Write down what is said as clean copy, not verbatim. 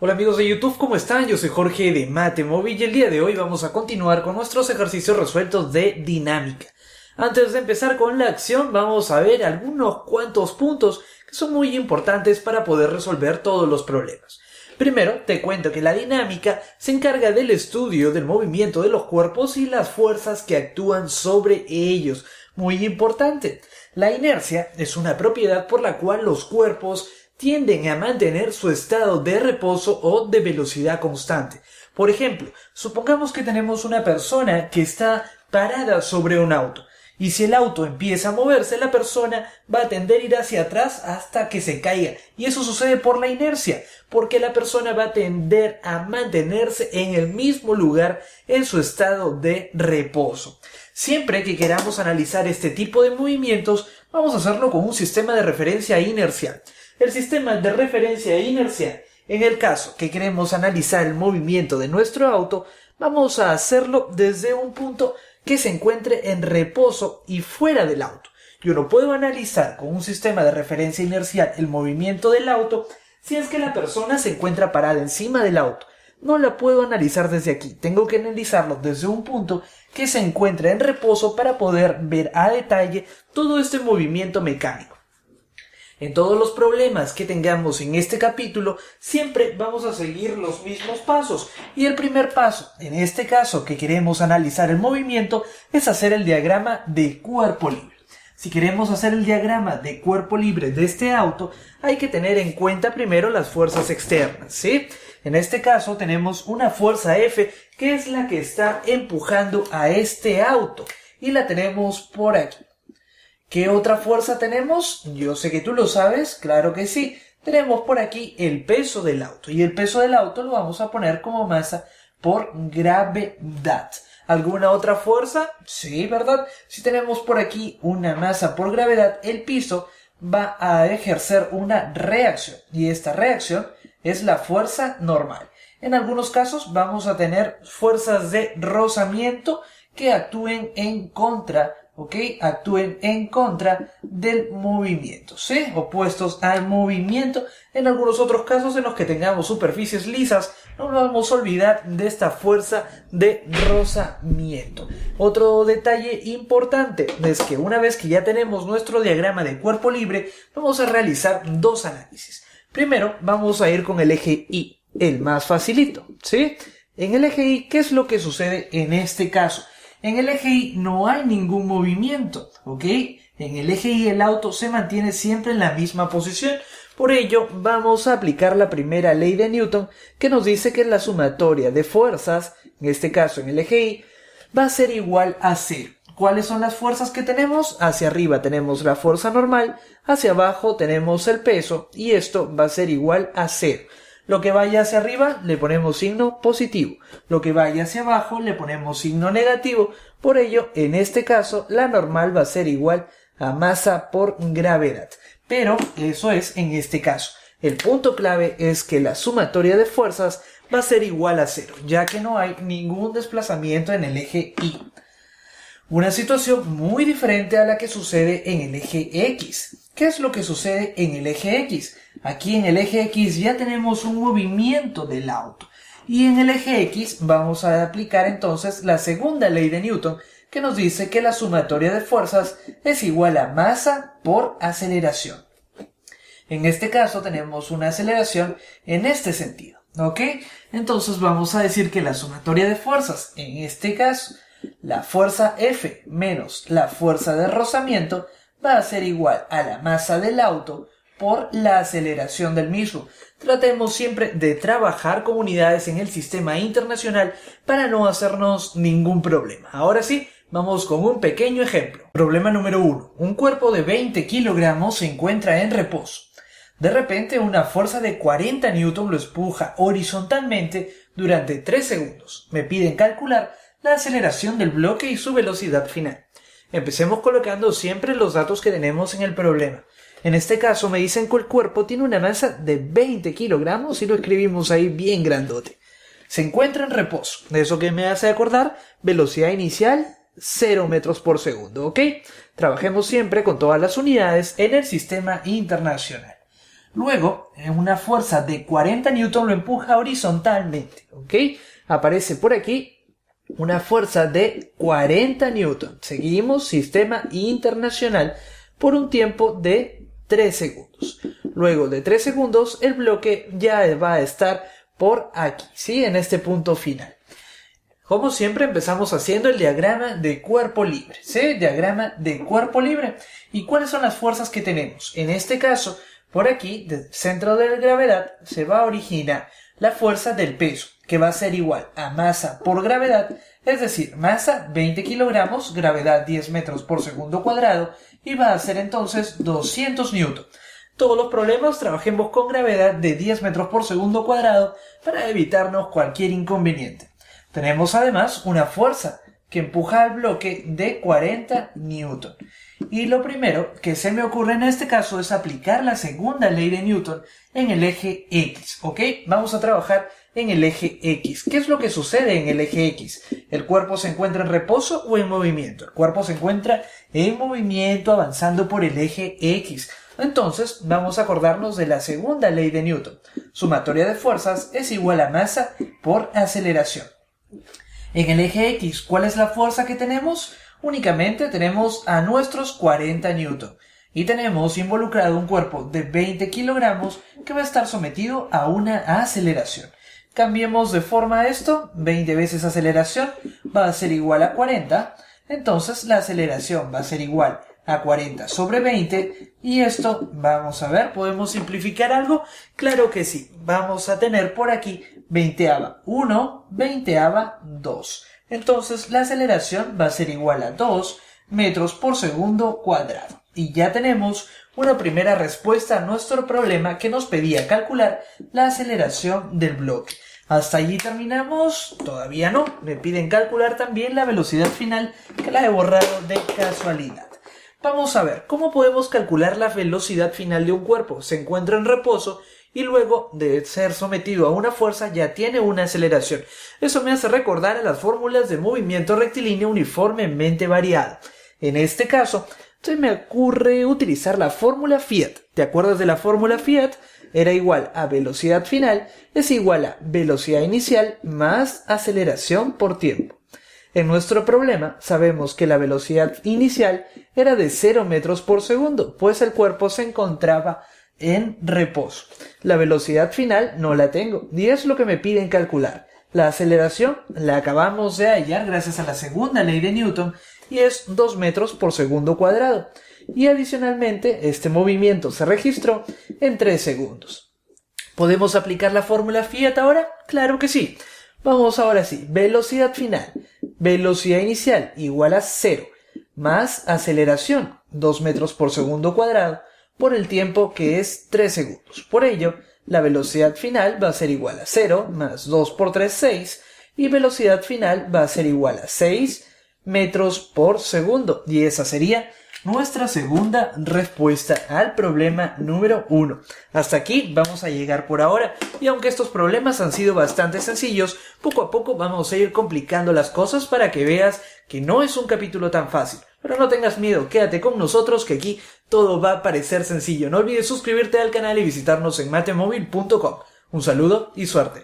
Hola amigos de YouTube, ¿cómo están? Yo soy Jorge de Matemóvil y el día de hoy vamos a continuar con nuestros ejercicios resueltos de dinámica. Antes de empezar con la acción vamos a ver algunos cuantos puntos que son muy importantes para poder resolver todos los problemas. Primero, te cuento que la dinámica se encarga del estudio del movimiento de los cuerpos y las fuerzas que actúan sobre ellos. Muy importante. La inercia es una propiedad por la cual los cuerpos tienden a mantener su estado de reposo o de velocidad constante. Por ejemplo, supongamos que tenemos una persona que está parada sobre un auto. Y si el auto empieza a moverse, la persona va a tender a ir hacia atrás hasta que se caiga. Y eso sucede por la inercia, porque la persona va a tender a mantenerse en el mismo lugar en su estado de reposo. Siempre que queramos analizar este tipo de movimientos, vamos a hacerlo con un sistema de referencia inercial. El sistema de referencia inercial, en el caso que queremos analizar el movimiento de nuestro auto, vamos a hacerlo desde un punto que se encuentre en reposo y fuera del auto. Yo no puedo analizar con un sistema de referencia inercial el movimiento del auto si es que la persona se encuentra parada encima del auto. No la puedo analizar desde aquí, tengo que analizarlo desde un punto que se encuentra en reposo para poder ver a detalle todo este movimiento mecánico. En todos los problemas que tengamos en este capítulo, siempre vamos a seguir los mismos pasos. Y el primer paso, en este caso que queremos analizar el movimiento, es hacer el diagrama de cuerpo libre. Si queremos hacer el diagrama de cuerpo libre de este auto, hay que tener en cuenta primero las fuerzas externas, ¿sí? En este caso tenemos una fuerza F, que es la que está empujando a este auto. Y la tenemos por aquí. ¿Qué otra fuerza tenemos? Yo sé que tú lo sabes, claro que sí. Tenemos por aquí el peso del auto. Y el peso del auto lo vamos a poner como masa por gravedad. ¿Alguna otra fuerza? Sí, ¿verdad? Si tenemos por aquí una masa por gravedad, el piso va a ejercer una reacción. Y esta reacción es la fuerza normal. En algunos casos vamos a tener fuerzas de rozamiento que actúen en contra, actúen en contra del movimiento, ¿sí? Opuestos al movimiento. En algunos otros casos en los que tengamos superficies lisas, no nos vamos a olvidar de esta fuerza de rozamiento. Otro detalle importante es que una vez que ya tenemos nuestro diagrama de cuerpo libre, vamos a realizar dos análisis. Primero, vamos a ir con el eje Y, el más facilito, ¿sí? En el eje Y, ¿qué es lo que sucede en este caso? En el eje Y no hay ningún movimiento, ¿ok? En el eje Y el auto se mantiene siempre en la misma posición. Por ello, vamos a aplicar la primera ley de Newton, que nos dice que la sumatoria de fuerzas, en este caso en el eje Y, va a ser igual a 0. ¿Cuáles son las fuerzas que tenemos? Hacia arriba tenemos la fuerza normal, hacia abajo tenemos el peso, y esto va a ser igual a 0. Lo que vaya hacia arriba le ponemos signo positivo. Lo que vaya hacia abajo le ponemos signo negativo. Por ello, en este caso, la normal va a ser igual a masa por gravedad. Pero eso es en este caso. El punto clave es que la sumatoria de fuerzas va a ser igual a 0, ya que no hay ningún desplazamiento en el eje Y. Una situación muy diferente a la que sucede en el eje X. ¿Qué es lo que sucede en el eje X? Aquí en el eje X ya tenemos un movimiento del auto. Y en el eje X vamos a aplicar entonces la segunda ley de Newton, que nos dice que la sumatoria de fuerzas es igual a masa por aceleración. En este caso tenemos una aceleración en este sentido, ¿ok? Entonces vamos a decir que la sumatoria de fuerzas, en este caso, la fuerza F menos la fuerza de rozamiento, va a ser igual a la masa del auto por la aceleración del mismo. Tratemos siempre de trabajar con unidades en el sistema internacional para no hacernos ningún problema. Ahora sí, vamos con un pequeño ejemplo. Problema número 1. Un cuerpo de 20 kilogramos se encuentra en reposo. De repente, una fuerza de 40 newton lo empuja horizontalmente durante 3 segundos. Me piden calcular la aceleración del bloque y su velocidad final. Empecemos colocando siempre los datos que tenemos en el problema. En este caso me dicen que el cuerpo tiene una masa de 20 kilogramos y lo escribimos ahí bien grandote. Se encuentra en reposo. ¿Eso que me hace acordar? Velocidad inicial 0 metros por segundo, ¿ok? Trabajemos siempre con todas las unidades en el sistema internacional. Luego, una fuerza de 40 newton lo empuja horizontalmente, ¿ok? Aparece por aquí una fuerza de 40 newton. Seguimos, sistema internacional, por un tiempo de 3 segundos. Luego de 3 segundos, el bloque ya va a estar por aquí, ¿sí? En este punto final. Como siempre, empezamos haciendo el diagrama de cuerpo libre, ¿sí? Diagrama de cuerpo libre. ¿Y cuáles son las fuerzas que tenemos? En este caso, por aquí, del centro de gravedad, se va a originar la fuerza del peso, que va a ser igual a masa por gravedad, es decir, masa 20 kilogramos, gravedad 10 metros por segundo cuadrado, y va a ser entonces 200 newton. Todos los problemas trabajemos con gravedad de 10 metros por segundo cuadrado para evitarnos cualquier inconveniente. Tenemos además una fuerza que empuja al bloque de 40 newton. Y lo primero que se me ocurre en este caso es aplicar la segunda ley de Newton en el eje X, ¿ok? Vamos a trabajar en el eje X. ¿Qué es lo que sucede en el eje X? ¿El cuerpo se encuentra en reposo o en movimiento? El cuerpo se encuentra en movimiento avanzando por el eje X. Entonces vamos a acordarnos de la segunda ley de Newton. Sumatoria de fuerzas es igual a masa por aceleración. En el eje X, ¿cuál es la fuerza que tenemos? Únicamente tenemos a nuestros 40 newton y tenemos involucrado un cuerpo de 20 kilogramos que va a estar sometido a una aceleración. Cambiemos de forma esto, 20 veces aceleración va a ser igual a 40, entonces la aceleración va a ser igual a 40 sobre 20 y esto, vamos a ver, ¿podemos simplificar algo? Claro que sí, vamos a tener por aquí 20ava 1, 20ava 2. Entonces la aceleración va a ser igual a 2 metros por segundo cuadrado. Y ya tenemos una primera respuesta a nuestro problema que nos pedía calcular la aceleración del bloque. ¿Hasta allí terminamos? Todavía no. Me piden calcular también la velocidad final, que la he borrado de casualidad. Vamos a ver, ¿cómo podemos calcular la velocidad final de un cuerpo? Se encuentra en reposo y luego de ser sometido a una fuerza ya tiene una aceleración. Eso me hace recordar a las fórmulas de movimiento rectilíneo uniformemente variado. En este caso, se me ocurre utilizar la fórmula Fiat. ¿Te acuerdas de la fórmula Fiat? Era igual a velocidad final es igual a velocidad inicial más aceleración por tiempo. En nuestro problema sabemos que la velocidad inicial era de 0 metros por segundo, pues el cuerpo se encontraba en reposo. La velocidad final no la tengo y es lo que me piden calcular. La aceleración la acabamos de hallar gracias a la segunda ley de Newton y es 2 metros por segundo cuadrado. Y adicionalmente este movimiento se registró en 3 segundos. ¿Podemos aplicar la fórmula Fiat ahora? Claro que sí. Vamos ahora sí. Velocidad final. Velocidad inicial igual a 0 más aceleración 2 metros por segundo cuadrado por el tiempo que es 3 segundos. Por ello, la velocidad final va a ser igual a 0 más 2 por 3, 6 y velocidad final va a ser igual a 6 metros por segundo. Y esa sería nuestra segunda respuesta al problema número 1. Hasta aquí vamos a llegar por ahora y aunque estos problemas han sido bastante sencillos, poco a poco vamos a ir complicando las cosas para que veas que no es un capítulo tan fácil. Pero no tengas miedo, quédate con nosotros que aquí todo va a parecer sencillo. No olvides suscribirte al canal y visitarnos en matemóvil.com. Un saludo y suerte.